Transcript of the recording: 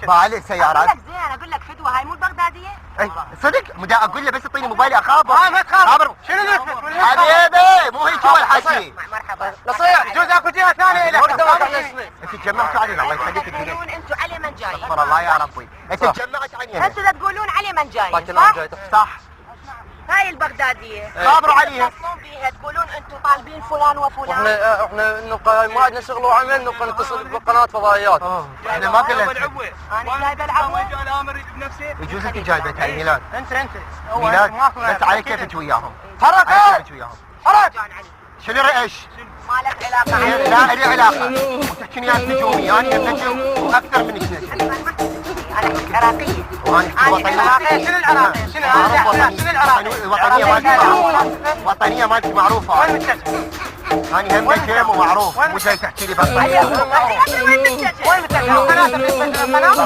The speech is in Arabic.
بعلق سيارات. اقول لك زين، اقول لك فدوه، هاي مو البغداديه؟ اي صدق، مدا اقول له بس اعطيني موبايلي اخابر. ما تخابر. خابر. شنو اللي اسمك؟ حبيبي مو هيك هو الحكي. مرحبا. نصيحة يجوز اكو جهة ثانية لك. انتوا تجمعتوا علينا الله يخليك انتوا. تقولون انتم علي من جاي. استغفر الله يا ربي، انت تجمعت علينا. انتم لا تقولون علي من جاي، صح؟ صح. هاي البغداديه خابروا عليها. تتصلون بيها تقولون انتم طالبين فلان وفلان. احنا انه ما عندنا شغل وعمل نبقى نتصل بقناة فضائيات. احنا ما قلنا. انا جايبه العبوه. يجوز انت جايبه تاع الميلاد. انت ميلاد بس على كيفك وياهم. حركة. على كيفك وياهم. حرك. جان علي شنو رأيش؟ ما لك علاقه علي. لا لي علاقة. وتحكيني عن نجومي، انا نجم واكثر منك نجم. انا عراقيه. وانا وطنية. العراقية شنو العراقية؟ شنو العراقية؟ وطنية مالتي معروفة. وطنية مالتي معروفة. وين متسجل؟ انا هم نجم ومعروف، مو جاي تحكي لي بطل. وين متسجل؟ وين متسجل؟ قناة